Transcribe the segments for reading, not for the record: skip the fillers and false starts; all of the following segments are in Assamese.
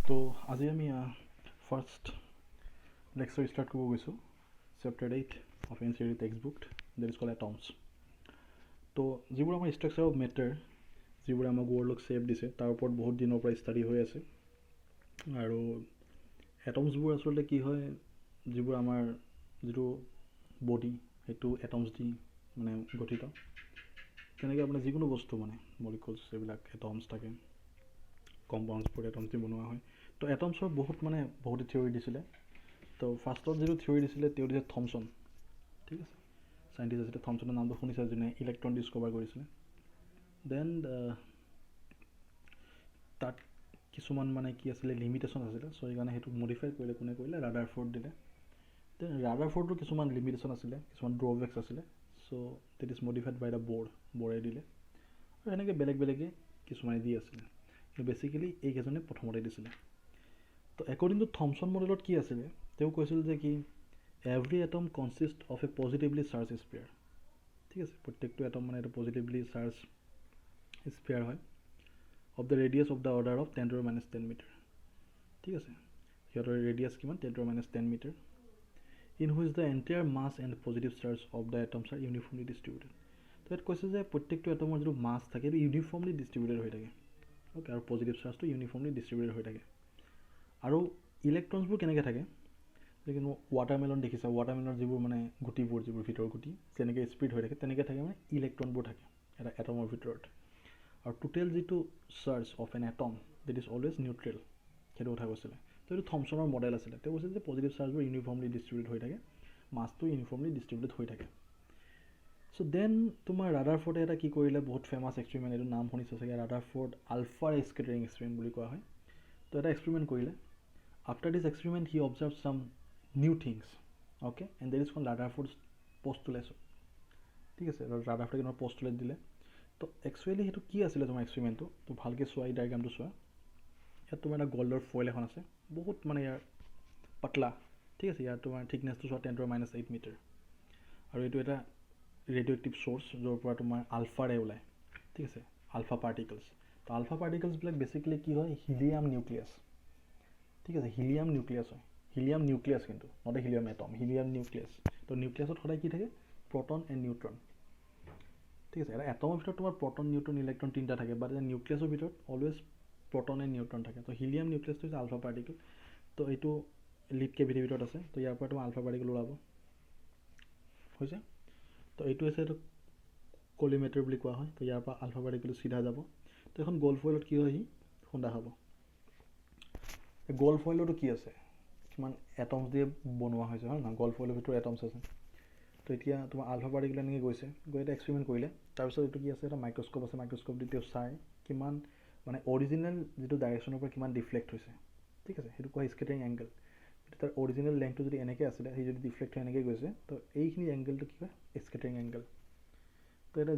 তো আজি আমি ফাৰ্ষ্ট লেকচাৰ ষ্টাৰ্ট কৰিব গৈছোঁ chapter 8 of NCERT textbook that is called atoms. তো যিবোৰ আমাৰ ষ্ট্ৰাকচাৰ অফ মেটাৰ, যিবোৰে আমাক ৱৰ্ল্ডক শ্বেপ দিছে, তাৰ ওপৰত বহুত দিনৰ পৰা ষ্টাডি হৈ আছে। আৰু এটমছবোৰ আচলতে কি হয়, যিবোৰ আমাৰ যিটো বডি সেইটো এটমছ দি মানে গঠিত। তেনেকৈ আপোনাৰ যিকোনো বস্তু মানে মলিকুলছ এইবিলাক এটমছ থাকে, কম্পাউণ্ডছবোৰ এটমছ দি বনোৱা হয়। তো এটমছৰ বহুত থিয়ৰী দিছিলে। তো ফাৰ্ষ্টত যিটো থিয়ৰী দিছিলে তেওঁ দিছে থমছন, ঠিক আছে, চাইণ্টিষ্ট আছিলে থমছনৰ নামটো শুনিছে, যোনে ইলেক্ট্ৰন ডিছকভাৰ কৰিছিলে। দেন তাত কিছুমান কি আছিলে লিমিটেশ্যন আছিলে, চ' সেইকাৰণে সেইটো মডিফাই কৰিলে, কোনে কৰিলে, ৰাদাৰফৰ্ড দিলে। দেন ৰাদাৰফৰ্ডৰ কিছুমান লিমিটেশ্যন আছিলে, কিছুমান ড্ৰবেক্স আছিলে, so' that is modified by the বৰে দিলে। আৰু সেনেকৈ বেলেগে কিছুমানে দি আছিলে, কিন্তু বেচিকেলি এইকেইজনে প্ৰথমতে দিছিলে। তো একৰ্ডিং টু থমছন মডেলত কি আছিলে, তেওঁ কৈছিল যে কি every atom consist of a positively charge sphere, ঠিক আছে, প্ৰত্যেকটো এটম এটা পজিটিভলি চাৰ্জ স্পেয়াৰ হয়, of the radius of the order of 10⁻10 metre, ঠিক আছে, সিহঁতৰ ৰেডিয়াছ কিমান 10⁻10 metre, in which the entire mass and positive charge of the atoms are uniformly distributed. তো ইয়াত কৈছে যে প্ৰত্যেকটো এটমৰ যিটো মাছ থাকে সেইটো ইউনিফৰ্মলি ডিষ্ট্ৰিবিউটেড হৈ থাকে, অ'কে, আৰু পজিটিভ চাৰ্জটো ইউনিফৰ্মলি ডিষ্ট্ৰিবিউটেড হৈ থাকে। আৰু ইলেক্ট্ৰনছবোৰ কেনেকৈ থাকে, কিন্তু ৱাটাৰমেলন দেখিছা, ৱাটাৰমেলনৰ যিবোৰ গুটিবোৰ, যিবোৰ ভিতৰৰ গুটি যেনেকৈ স্প্ৰিড হৈ থাকে, তেনেকৈ থাকে ইলেক্ট্ৰনবোৰ থাকে এটা এটমৰ ভিতৰত। আৰু টোটেল যিটো charge of an atom that is always neutral, সেইটো কথা কৈছিলে। তো এইটো থমছনৰ মডেল আছিলে। তেওঁ কৈছিল যে পজিটিভ চাৰ্জবোৰ ইউনিফৰ্মলি ডিষ্ট্ৰিবিউট হৈ থাকে, মাছটো ইউনিফৰ্মলি ডিষ্ট্ৰিবিউট হৈ থাকে। চ' দেন তোমাৰ ৰাদাৰফৰ্ডে এটা কি কৰিলে, বহুত ফেমাছ এক্সপেৰিমেণ্ট, এইটো নাম শুনিছে চাগে, ৰাদাৰফৰ্ড আলফা ৰে স্কেটাৰিং এক্সপেৰিমেণ্ট বুলি কোৱা হয়। তো এটা এক্সপেৰিমেণ্ট কৰিলে। After this experiment he observe some new things, okay, and that is called Rutherford's postulation, ঠিক আছে। ৰাদাৰফৰ্ডে তোমাৰ পষ্টুলেট দিলে। তো একচুৱেলি সেইটো কি আছিলে তোমাৰ এক্সপেৰিমেণ্টটো, তো ভালকৈ চোৱা, এই ডায়েগ্ৰামটো চোৱা। ইয়াত তোমাৰ এটা গল্ডৰ ফইল এখন আছে, বহুত ইয়াৰ পাতলা, ঠিক আছে। ইয়াত তোমাৰ থিকনেছটো চোৱা 10⁻8 মিটাৰ। আৰু এইটো এটা ৰেডিঅ' এক্টিভ চ'ৰ্চ, য'ৰ পৰা তোমাৰ আলফা ৰে ওলায়, ঠিক আছে, আলফা পাৰ্টিকলছ। তো আলফা পাৰ্টিকলছবিলাক বেচিকেলি কি হয়, হিলিয়াম নিউক্লিয়াছ, ঠিক আছে, হিলিয়াম নিউক্লিয়াছ হয়, হিলিয়াম নিউক্লিয়াছ, কিন্তু not a helium atom, helium nucleus. তো নিউক্লিয়াছত সদায় কি থাকে, প্ৰটন এণ্ড নিউট্ৰন, ঠিক আছে। এটা এটমৰ ভিতৰত তোমাৰ প্ৰটন, নিউট্ৰন, ইলেক্ট্ৰন তিনিটা থাকে, বাট এটা নিউক্লিয়াছৰ ভিতৰত অলৱেজ প্ৰটন এণ্ড নিউট্ৰন থাকে। তো হিলিয়াম নিউক্লিয়াছটো হৈছে আলফা পাৰ্টিকল। তো এইটো লিড কেভিটিৰ ভিতৰত আছে, তো ইয়াৰ পৰা তোমাৰ আলফা পাৰ্টিকল ওলাব, হৈছে। তো এইটো হৈছে এইটো কলিমেটাৰ বুলি কোৱা হয়। তো ইয়াৰ পৰা আলফা পাৰ্টিকলটো চিধা যাব। তো এখন গল্ড ফইলত কি হয়, সি খুন্দা খাব। গল্ড ফইলতো কি আছে, কিমান এটমছ দিয়ে বনোৱা হৈছে, হয় নহয়, গল্ড ফইলৰ ভিতৰত এটমছ আছে। তো এতিয়া তোমাৰ আলফা পাৰ্টিকল এনেকৈ গৈছে, গৈ এটা এক্সপেৰিমেণ্ট কৰিলে। তাৰপিছত এইটো কি আছে, এটা মাইক্ৰস্কোপ আছে, মাইক্ৰস্কোপ দি তেওঁ চাই কিমান অৰিজিনেল যিটো ডাইৰেকশ্যনৰ পৰা কিমান ডিফ্লেক্ট হৈছে, ঠিক আছে, সেইটো কোৱা স্কেটাৰিং এংগল। তাৰ অৰিজিনেল লেংথটো যদি এনেকৈ আছিলে, সি যদি ডিফ্লেক্ট হৈ এনেকৈ গৈছে, তো এইখিনি এংগলটো কি হয়, স্কেটাৰিং এংগল। তো এটা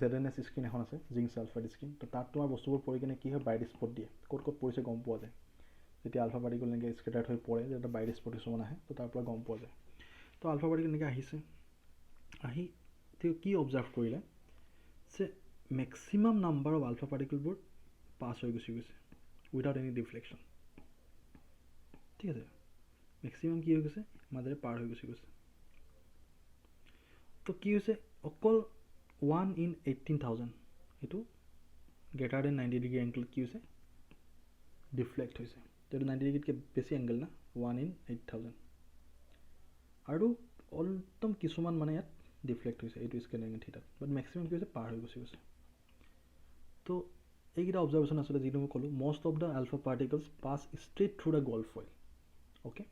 ZNS স্ক্ৰীণ এখন আছে, জিংক ছালফাইড স্ক্ৰীণ। তো তাত তোমাৰ বস্তুবোৰ পৰি কিনে কি হয়, ব্ৰাইট স্পট দিয়ে, ক'ত পৰিছে গম পোৱা যায়। যেতিয়া আলফা পাৰ্টিকল এনেকৈ স্কেটাৰ্ড হৈ পৰে, যেতিয়া ব্ৰাইট স্পট কিছুমান আহে, তো তাৰ পৰা গম পোৱা যায়। তো আলফা পাৰ্টিকল এনেকৈ আহিছে, আহি তেওঁ কি অবজাৰ্ভ কৰিলে, যে মেক্সিমাম নাম্বাৰ অফ আলফা পাৰ্টিকলবোৰ পাছ হৈ গুচি গৈছে উইদাউট এনি ডিফ্লেকশ্যন, ঠিক আছে। মেক্সিমাম কি হৈ গৈছে, মাজেৰে পাৰ হৈ গুচি গৈছে। তো কি হৈছে, অকল 1 in 18,000 সেইটো গ্ৰেটাৰ দেন 90 ডিগ্ৰী এংগলত কি হৈছে, ডিফ্লেক্ট হৈছে। তো এইটো 90 ডিগ্ৰীতকৈ বেছি এংগল না, 1 in 8,000। আৰু একদম কিছুমান ইয়াত ডিফ্লেক্ট হৈছে এইটো স্কেটাৰিং থিটাত, বাট মেক্সিমাম কি হৈছে, পাৰ হৈ গুচি গৈছে। তো এইকেইটা অবজাৰ্ভেশ্যন আছিলে, যিটো মই ক'লোঁ, most of the alpha particles pass straight through the gold foil, okay,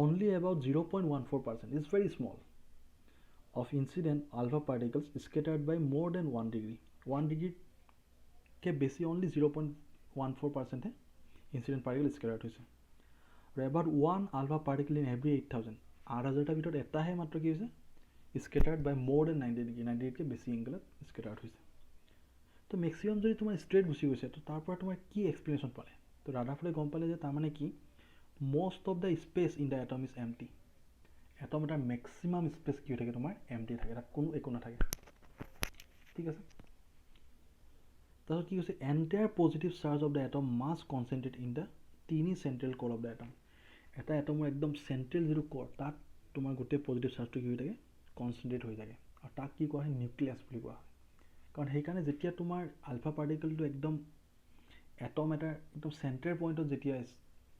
only about 0.14% is very small of incident alpha particles scattered by more than 1 degree. 1 degree के बेसी only 0.14% है incident particle scattered হৈছে। about 1 alpha particle in every 8,000, 8,000টা ভিতৰত এটাহে মাত্ৰ কি হৈছে, scattered by more than 90 degree, 90 ডিগ্ৰীতকৈ বেছি এংগলত scattered হৈছে। তো মেক্সিমাম যদি তোমাৰ ষ্ট্ৰেইট গুচি গৈছে, তো তাৰ পৰা তোমাৰ কি এক্সপ্লেনেশ্যন পালে, তো ৰাদাৰফৰ্ডে গম পালে যে তাৰমানে কি, most of the space in the atom is empty. Atom এটাৰ মেক্সিমাম স্পেচ কি হৈ থাকে, তোমাৰ এমটি থাকে, তাত কোনো একো নাথাকে, ঠিক আছে। তাৰপিছত কি কৈছে entire positive charge of the atom must concentrate in the তিনি চেণ্ট্ৰেল ক'ৰ অফ দ্য এটম। এটা এটমৰ একদম চেণ্ট্ৰেল যিটো ক'ৰ তাত তোমাৰ গোটেই পজিটিভ চাৰ্জটো কি হৈ থাকে কনচেনট্ৰেট হৈ থাকে আৰু তাক কি কোৱা হয় নিউক্লিয়াছ বুলি কোৱা হয়। কাৰণ সেইকাৰণে যেতিয়া তোমাৰ আলফা পাৰ্টিকলটো একদম এটম এটাৰ একদম চেণ্টাৰ পইণ্টত যেতিয়া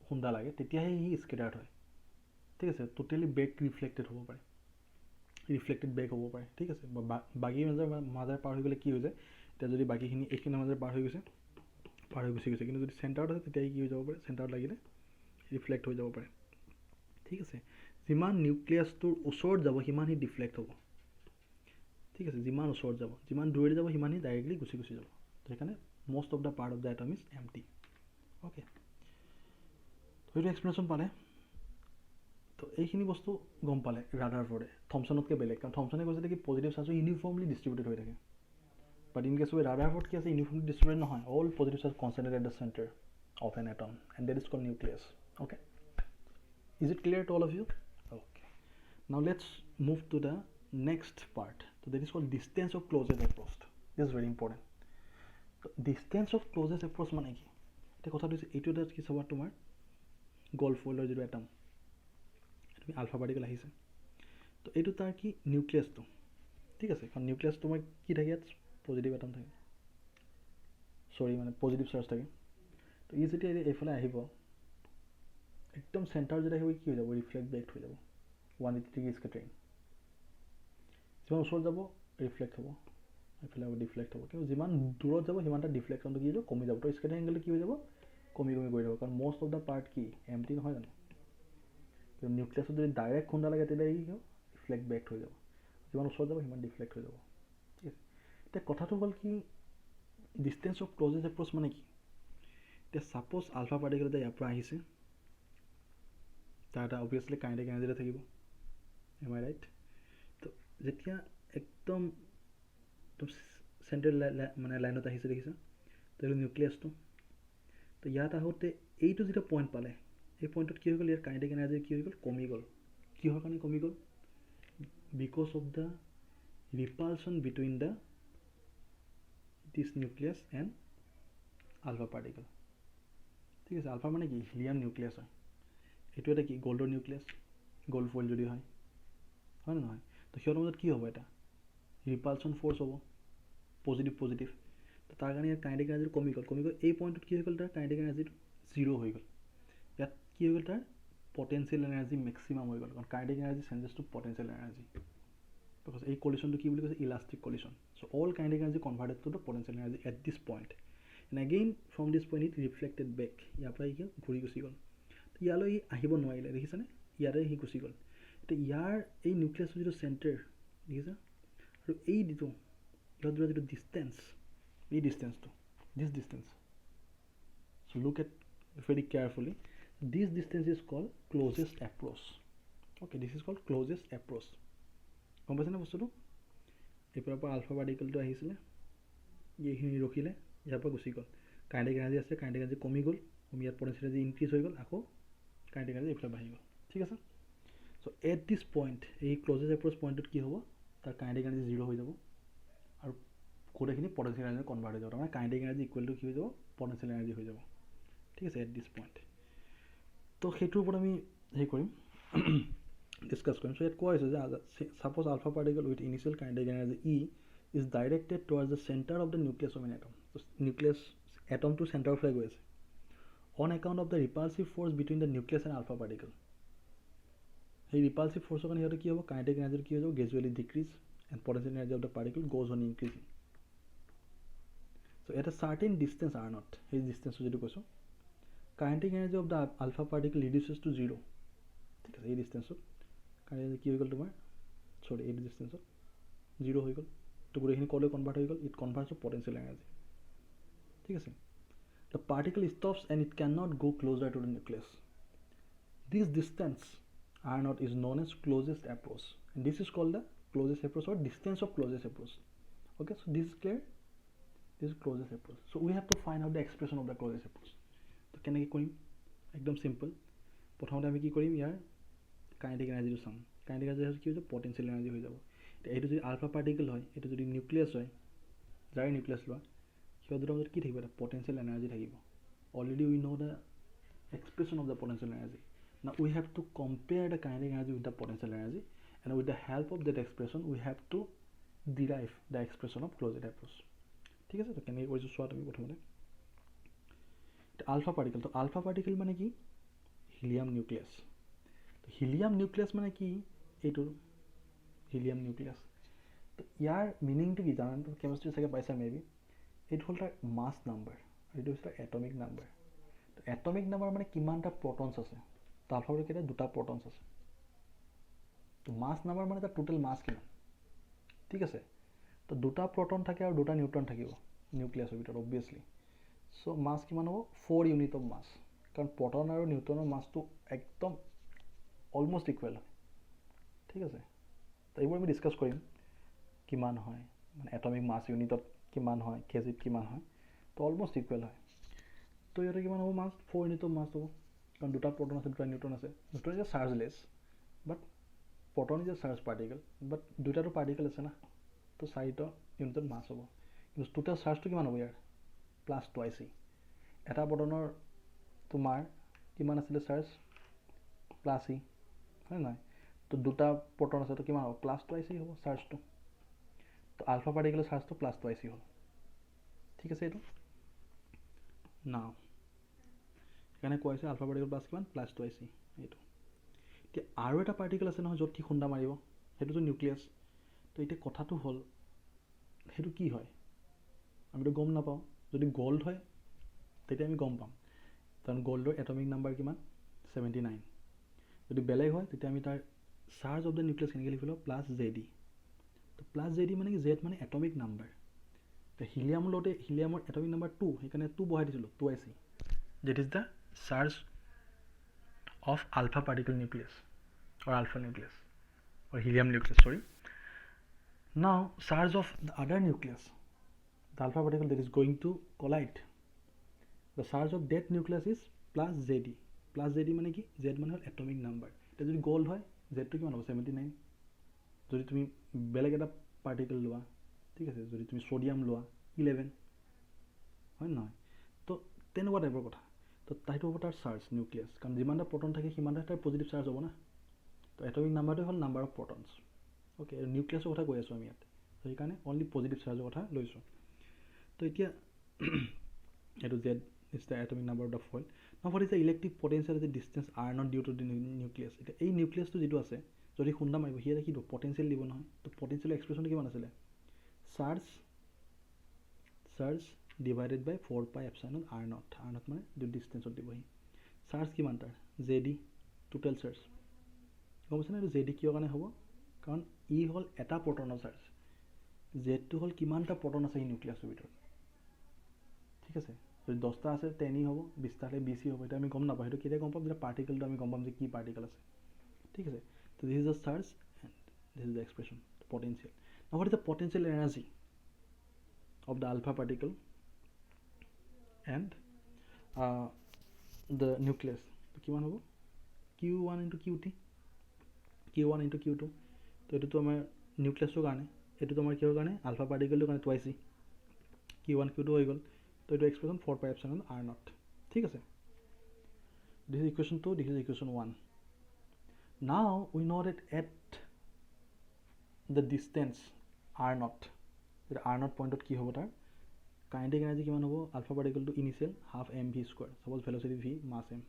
খুন্দা লাগে তেতিয়াহে সি স্কেটাৰ্ড হয়। ঠিক আছে, টোটেলি বেক ৰিফ্লেক্টেড হ'ব পাৰে, ৰিফ্লেক্টেড বেক হ'ব পাৰে। ঠিক আছে, বাকী মাজে পাৰ হৈ গ'লে কি হৈ যায়, এতিয়া যদি বাকীখিনি এইখিনিৰ মাজে পাৰ হৈ গৈছে কিন্তু যদি চেণ্টাৰত আছে তেতিয়া কি হৈ যাব পাৰে, চেণ্টাৰত লাগিলে ৰিফ্লেক্ট হৈ যাব পাৰে। ঠিক আছে, যিমান নিউক্লিয়াছটোৰ ওচৰত যাব সিমান সি ডিফ্লেক্ট হ'ব। ঠিক আছে, যিমান ওচৰত যাব, যিমান দূৰলৈ যাব সিমান সি ডাইৰেক্টলি গুচি যাব। সেইকাৰণে most of the part of the atom is empty. Okay, তো এইটো এক্সপ্লেনেশ্যন পালে। তো এইখিনি বস্তু গম পালে ৰাদাৰফৰ্ডে থমছনতকৈ বেলেগ, কাৰণ থমছনে কৈছিলে কি পজিটিভ চাৰ্জটো ইউনিফৰ্মলি ডিষ্ট্ৰিবিউটেড হৈ থাকে, but in case of Rutherford কি আছে ইউনিফৰ্মলি ডিষ্ট্ৰিবিউটেড নহয়, all positive charge concentrated at the centre of an atom and that is called nucleus. Okay, is it clear to all of you? Okay, now let's move to the next part, তো that is called distance of closest approach. This is very important. Distance of closest approach মানে কি? এতিয়া কথাটো হৈছে এইটো এটা কি চাবা তোমাৰ গল্ফ ফ'ল্ডৰ যিটো এটম, তুমি আলফা পাৰ্টিকেল আহিছে, তো এইটো তাৰ কি নিউক্লিয়াছটো। ঠিক আছে, কাৰণ নিউক্লিয়াছ তোমাৰ কি থাকে ইয়াত পজিটিভ এটম থাকে, পজিটিভ চাৰ্জ থাকে। তো ই যেতিয়া এইফালে আহিব একদম চেণ্টাৰ যেতিয়া আহিব কি হৈ যাব ৰিফ্লেক্ট বেক হৈ যাব 180 ডিগ্ৰী স্কেটাৰিং। যিমান ওচৰত যাব ৰিফ্লেক্ট হ'ব, এইফালে ডিফ্লেক্ট হ'ব, কিন্তু যিমান দূৰত যাব সিমান এটা ডিফ্লেকশ্যনটো কি হৈ যাব কমি যাব, তো স্কেটাৰিং এংগেলটো কি হৈ যাব কমি গৈ যাব, কাৰণ মষ্ট অফ দ্য পাৰ্ট কি এমটি নহয় জানো। কিন্তু নিউক্লিয়াছত যদি ডাইৰেক্ট খুন্দা লাগে তেতিয়া কি হ'ব ৰিফ্লেক্ট বেক হৈ যাব, যিমান ওচৰত যাব সিমান ডিফ্লেক্ট হৈ যাব। ঠিক আছে, এতিয়া কথাটো হ'ল কি ডিষ্টেঞ্চ অফ ক্ল'জেষ্ট এপ্ৰ'চ মানে কি? এতিয়া ছাপ'জ আলফা পাৰ্টিকেল এটা ইয়াৰ পৰা আহিছে, তাৰ এটা অবভিয়াছলি কাইনেটিক এনাৰ্জি এটা থাকিব, এম আই ৰাইট? তো যেতিয়া একদম চেণ্ট্ৰেল লাইনত আহিছে দেখিছা, তো এইটো নিউক্লিয়াছটো। তো ইয়াত আহোঁতে এইটো যিটো পইণ্ট পালে, এই পইণ্টত কি হৈ গ'ল, ইয়াৰ কাইনেটিক এনাৰ্জি কি হৈ গ'ল কমি গ'ল। কিহৰ কাৰণে কমি গ'ল? Because of the repulsion between the this nucleus and alpha particle. ঠিক আছে, আলফা মানে কি হিলিয়াম নিউক্লিয়াছ হয়, এইটো এটা কি গ'ল্ডৰ নিউক্লিয়াছ, গ'ল্ড ফইল যদি হয় নে নহয়? তো সিহঁতৰ মাজত কি হ'ব, এটা ৰিপালচন ফ'ৰ্চ হ'ব, পজিটিভ। তো তাৰ কাৰণে ইয়াৰ কাইনেটিক এনাৰ্জিটো কমি গ'ল। এই পইণ্টত কি হৈ গ'ল, তাৰ কাইনেটিক এনাৰ্জিটো 0 হৈ গ'ল। ইয়াত কি হৈ গ'ল, তাৰ পটেঞ্চিয়েল এনাৰ্জি মেক্সিমাম হৈ গ'ল, কাৰণ kinetic energy changes to potential energy. Because এই কলিশ্যনটো কি বুলি কৈছে elastic collision. So' all kinetic energy converted to the potential energy at this point, and again from this point it reflected back. ইয়াৰ পৰা ই ঘূৰি গুচি গ'ল, তো ইয়ালৈ ই আহিব নোৱাৰিলে, দেখিছানে? ইয়াতে সি গুচি গ'ল। এতিয়া ইয়াৰ এই নিউক্লিয়াছৰ যিটো চেণ্টাৰ দেখিছা, আৰু এই যিটো ইহঁত যিটো ডিষ্টেঞ্চ, এই ডিষ্টেঞ্চটো this distance, so' look at very carefully, this distance is called closest approach. Okay, this is called closest approach. গম পাইছেনে বস্তুটো? এইফালৰ পৰা আলফা পাৰ্টিকেলটো আহিছিলে, এইখিনি ৰখিলে, ইয়াৰ পৰা গুচি গ'ল, কাইনেটিক এনাৰ্জি আছে, কাইনেটিক এনাৰ্জি কমি গ'ল, ইয়াত পটেঞ্চিয়েল এনাৰ্জি ইনক্ৰিজ হৈ গ'ল, আকৌ কাইনেটিক এনাৰ্জি এইফালে বাঢ়ি গ'ল। ঠিক আছে, চ' এট দিছ পইণ্ট এই ক্ল'জেষ্ট এপ্ৰ'চ পইণ্টত কি হ'ব, তাৰ কাইনেটিক এনাৰ্জি 0 হৈ যাব আৰু গোটেইখিনি পটেঞ্চিয়েল এনাৰ্জি কনভাৰ্ট হৈ যাব, তাৰমানে কাইনেটিক এনাৰ্জি ইকুৱেল টু কি হৈ যাব পটেঞ্চিয়েল এনাৰ্জি হৈ যাব। ঠিক আছে, এট দিছ পইণ্ট। তো সেইটোৰ ওপৰত আমি হেৰি কৰিম ডিছকাছ কৰিম। চ' ইয়াত কোৱা হৈছে যে suppose alpha particle with initial kinetic energy ই is directed towards the centre of the nucleus of an atom. Nucleus এটমটো চেণ্টাৰৰ ফালে গৈ আছে on account of the repulsive force between the nucleus and alpha particle. সেই ৰিপালচিভ ফ'ৰ্চৰ কাৰণে সিহঁতে কি হ'ব, কাইনেটিক এনাৰ্জিটো কি হৈ যাব gradually decrease and potential energy of the particle goes on increasing. So' এটা চাৰ্টেইন ডিষ্টেঞ্চ আৰ নট, সেই ডিষ্টেঞ্চটো যিটো কৈছোঁ, kinetic energy of the alpha particle reduces to 0। ঠিক আছে, এই ডিষ্টেঞ্চত কাইনেটিক কি হৈ গ'ল তোমাৰ, এই ডিষ্টেঞ্চত 0 হৈ গ'ল, তো গোটেইখিনি ক'লৈ কনভাৰ্ট হৈ গ'ল, it converts to potential energy. ঠিক আছে, the particle stops and it can not go' closer to the nucleus. This distance r naught is known as closest approach, and this is called the closest approach or distance of closest approach. Okay, so' this is clear, this is closest approach. So' we have to find out the expression of the closest approach. তো কেনেকৈ কৰিম, একদম চিম্পল। প্ৰথমতে আমি কি কৰিম, ইয়াৰ কাইনেটিক এনাৰ্জিটো চাম। কাইনেটিক এনাৰ্জি কি হৈ যাব পটেঞ্চিয়েল এনাৰ্জি হৈ যাব। এইটো যদি আলফা পাৰ্টিকেল হয়, এইটো যদি নিউক্লিয়াছ হয়, যাৰ নিউক্লিয়াছ লোৱা, সিহঁত দুটাৰ মাজত কি থাকিব, এটা পটেঞ্চিয়েল এনাৰ্জি থাকিব। Already we no' the expression of the potential energy. Now we have to compare the kinetic energy with the potential energy, and with the help of that expression we have to derive the expression of closed approach. ঠিক আছে, তো কেনেকৈ কৰিছোঁ চোৱা তুমি প্ৰথমতে। আলফা পাৰ্টিকেল, তো আলফা পাৰ্টিকেল মানে কি, হিলিয়াম নিউক্লিয়াছ। তো হিলিয়াম নিউক্লিয়াছ মানে কি, এইটো হিলিয়াম নিউক্লিয়াছ। তো ইয়াৰ মিনিংটো কি জানা, তো কেমিষ্ট্ৰি চাগে পাইছা মেবি। এইটো হ'ল তাৰ মাছ নাম্বাৰ, এইটো হৈছে তাৰ এটমিক নাম্বাৰ। তো এটমিক নাম্বাৰ মানে কিমানটা প্ৰটনছ আছে, তো আলফা পাৰ্টিকেলত 2টা প্ৰটনছ আছে। তো মাছ নাম্বাৰ মানে তাৰ টোটেল মাছ কিমান, ঠিক আছে। তো 2টা প্ৰটন থাকে আৰু 2টা নিউট্ৰন থাকিব নিউক্লিয়াছৰ ভিতৰত অবভিয়াছলি। চ' মাছ কিমান হ'ব, 4 ইউনিট অফ মাছ, কাৰণ প্ৰটন আৰু নিউট্ৰনৰ মাছটো একদম অলমষ্ট ইকুৱেল হয়, ঠিক আছে। তো এইবোৰ আমি ডিছকাছ কৰিম কিমান হয়, মানে এটমিক মাছ ইউনিটত কিমান হয়, কেজিত কিমান হয়, তো অলমষ্ট ইকুৱেল হয়। তো ইয়াতে কিমান হ'ব মাছ, 4 ইউনিট অফ মাছ হ'ব, কাৰণ 2টা প্ৰটন আছে 2টা নিউট্ৰন আছে। Neutron is a chargeless, but proton is a charge particle, but 2টাটো পাৰ্টিকেল আছে না, তো 4টা ইউনিটত মাছ হ'ব। কিন্তু টোটেল চাৰ্জটো কিমান হ'ব ইয়াৰ, প্লাছ টুৱাইচ ই। এটা প্ৰটনৰ তোমাৰ কিমান আছিলে চাৰ্জ, প্লাছ ই, হয় নহয়। তো 2টা প্ৰটন আছে, তো কিমান হ'ব, প্লাছ টুৱাইচ ই হ'ব চাৰ্জটো। তো আলফা পাৰ্টিকেলৰ চাৰ্জটো প্লাছ টুৱাইচ ই হ'ল, ঠিক আছে। এইটো নাও সেইকাৰণে কোৱা হৈছে আলফা পাৰ্টিকেল প্লাছ কিমান, প্লাছ টুৱাইচ ই। এইটো এতিয়া আৰু এটা পাৰ্টিকেল আছে নহয় য'ত সি খুন্দা মাৰিব, সেইটোতো নিউক্লিয়াছ। তো এতিয়া কথাটো হ'ল সেইটো কি হয় আমিতো গম নাপাওঁ। যদি গ'ল্ড হয় তেতিয়া আমি গম পাম, কাৰণ গ'ল্ডৰ এটমিক নাম্বাৰ কিমান, 79। যদি বেলেগ হয় তেতিয়া আমি তাৰ চাৰ্জ অফ দ্য নিউক্লিয়াছ কেনেকৈ লিখিব লাগিব, প্লাছ জে ডি। তো প্লাছ জে ডি মানে কি, জেড মানে এটমিক নাম্বাৰ। তো হিলিয়ামৰ লগতে হিলিয়ামৰ এটমিক নাম্বাৰ 2, সেইকাৰণে 2 বহাই দিছিলোঁ, 2s। That is the charge of alpha particle nucleus or alpha nucleus or helium nucleus, sorry. Now charge of the other nucleus, the alpha particle that is going to collide, the charge of that nucleus is plus ZD. Plus ZD মানে কি, Z মানে হ'ল atomic number। এতিয়া যদি gold হয় Z টো কিমান হ'ব, 79। যদি তুমি বেলেগ এটা পাৰ্টিকেল লোৱা, ঠিক আছে, যদি তুমি সোডিয়াম লোৱা 11, হয় নহয়। তো তেনেকুৱা টাইপৰ কথা। তো সেইটো হ'ব তাৰ চাৰ্জ নিউক্লিয়াছ, কাৰণ যিমানটা প্ৰটন থাকে সিমানটা তাৰ পজিটিভ চাৰ্জ হ'ব না। তো এটমিক নাম্বাৰটো হ'ল নাম্বাৰ অফ প্ৰটনছ। অ'কে, নিউক্লিয়াছৰ কথা কৈ আছোঁ আমি ইয়াত, তো সেইকাৰণে অনলি পজিটিভ চাৰ্জৰ কথা লৈছোঁ। তো এতিয়া এইটো Z is the atomic number of the foil. Now what is the electric potential at the distance r not due to the nucleus. এতিয়া এই নিউক্লিয়াছটো যিটো আছে, যদি খুন্দা মাৰিব সি এটা কি দিব, পটেঞ্চিয়েল দিব নহয়। তো পটেঞ্চিয়েলৰ এক্সপ্ৰেশ্যনটো কিমান আছিলে, চাৰ্জ ডিভাইডেড বাই 4 পাই epsilon are not. Are not মানে যিটো ডিষ্টেঞ্চত দিবহি। চাৰ্জ কিমান তাৰ, জে ডি, টোটেল চাৰ্জ গম পাইছেনে। এইটো জে ডি কিয় কাৰণে হ'ব, কাৰণ ই হ'ল এটা প্ৰটনৰ চাৰ্জ, জেডটো হ'ল কিমানটা প্ৰটন আছে এই নিউক্লিয়াছৰ ভিতৰত, ঠিক আছে। যদি 10টা আছে 10 ই হ'ব, 20টা হ'লে 20 ই হ'ব। এতিয়া আমি গম নাপাওঁ, সেইটো কেতিয়া গম পাম, যেতিয়া পাৰ্টিকেলটো আমি গম পাম যে কি পাৰ্টিকেল আছে, ঠিক আছে। তো this is the charge and this is the expression, potential. Now what is the potential energy of the alpha particle and the nucleus, তো কিমান হ'ব, Q1 into QT, Q1 into Q2। তো এইটোতো আমাৰ নিউক্লিয়াছৰ কাৰণে, এইটোতো আমাৰ কিহৰ কাৰণে, আলফা পাৰ্টিকেলটোৰ কাৰণে টুৱাইচ ই, Q1 Q2 হৈ গ'ল। তো এইটো এক্সপ্ৰেশ্যন 4 পাই এপচাইলন আৰ নট, ঠিক আছে। This is equation 2, this is equation 1। Now we know that at the distance r not, এতিয়া আৰ নট পইণ্টত কি হ'ব, তাৰ কাইনেটিক এনাৰ্জি কিমান হ'ব, আলফা পাৰ্টিকেলটো initial half m v square, suppose velocity v, mass m.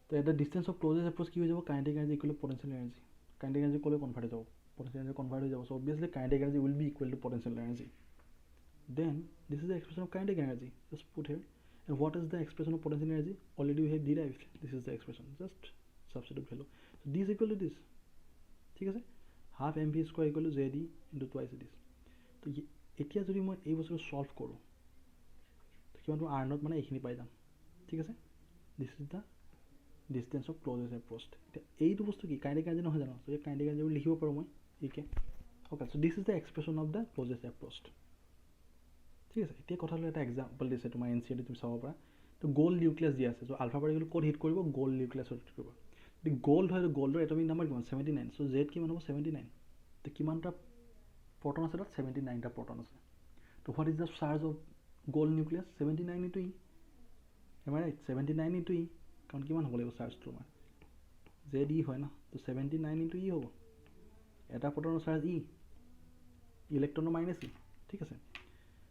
তো at the distance of closest approach কি হৈ যাব, kinetic energy equal to potential energy. Kinetic energy ক'লৈ কনভাৰ্ট হৈ যাব, পটেঞ্চিয়েল এনাৰ্জি কনভাৰ্ট হৈ যাব। So' obviously kinetic energy will be equal to potential energy. Then this is the expression of kinetic energy, just put here. And what is the expression of potential energy, already we have derived, this is the expression, just substitute value. So' this equal to this, ঠিক আছে, half m v square equal to Z D into twice this. তো এতিয়া যদি মই এই বস্তুটো ছল্ভ কৰোঁ, তো কিমানটো আৰ নট মানে এইখিনি পাই যাম, ঠিক আছে। This is the distance of closest approached. এতিয়া এইটো বস্তু কি, কাইনেটিক এনাৰ্জি নহয় জানো, চ' এই কাইনেটিক এনাৰ্জি বুলি লিখিব পাৰোঁ মই এইকে। Okay, so' this is the expression of the closest approached, ঠিক আছে। এতিয়া কথাটো এটা এক্সাম্পল দিছে তোমাৰ এন চি আৰ টি, তুমি চাব পাৰা। তো গ'ল্ড নিউক্লিয়াছ দিয়া আছে, চ' আলফা পাৰ্টিকেল ক'ত হিট কৰিব, গ'ল্ড নিউক্লিয়াছত হিট কৰিব। যদি গ'ল্ড হয়, গ'ল্ডৰ এটমিক নাম্বাৰ কিমান, 79। চ' জেড কিমান হ'ব, 79। তো কিমানটা প্ৰটন আছে তাত, 79টা প্ৰটন আছে। তো what is the charge of gold nucleus? 79 into E. Am I right? 79 into E. কাৰণ কিমান হ'ব লাগিব চাৰ্জটো আমাৰ জেড ই হয় ন, তো 79 into E হ'ব। এটা প্ৰটনৰ চাৰ্জ ই, ইলেক্ট্ৰনৰ মাইনাছ ই, ঠিক আছে।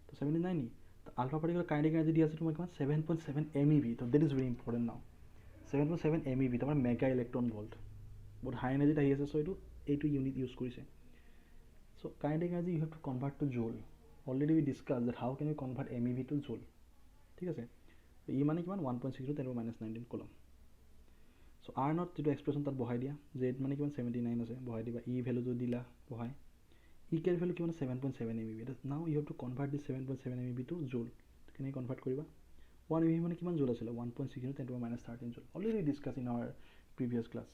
তো 79 ই, তো আলফা পাৰ্টিকেলৰ কাইনেটিক এনাৰ্জি দিয়া আছে তোমাৰ কিমান 7.7 MeV। তো দেট ইজ ভেৰি ইম্পৰ্টেণ্ট নাও। 7.7 MeV, তোমাৰ মেগা ইলেক্ট্ৰন ভল্ট, বহুত হাই এনাৰ্জিত আহি আছে। চ' এইটো ইউনিট ইউজ কৰিছে। So' kinetic energy you have to convert to joule. Already we discuss that how can you convert MeV to joule, ঠিক আছে। ই মানে কিমান 1.6 × 10⁻19 কুলম। চ' আৰ নট যিটো এক্সপ্ৰেশ্যন তাত বহাই দিয়া, জেড মানে কিমান 79 আছে, বহাই দিবা। ই ভেলুটো দিলা, বহাই ই কেৰ ভেলু কিমান 7.7 MeV। Now you have to convert this 7.7 MeV to joule. কেনেকৈ কনভাৰ্ট কৰিবা? 1 MeV মানে কিমান জোল আছিলে? 1.6 × 10⁻13 joule. Already discuss in our previous class.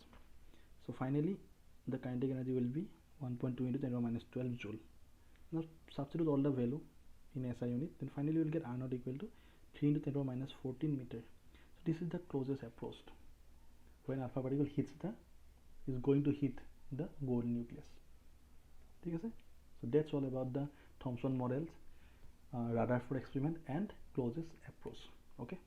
So' finally the kinetic energy will be 1.2 × 10⁻12 joule. Now substitute all the value in SI unit, then finally you will get R naught equal to 3 × 10⁻14 meter. So this is the closest approach when alpha particle is going to hit the gold nucleus. ठीक है? So that's all about the Thomson models, Rutherford experiment and closest approach. Okay.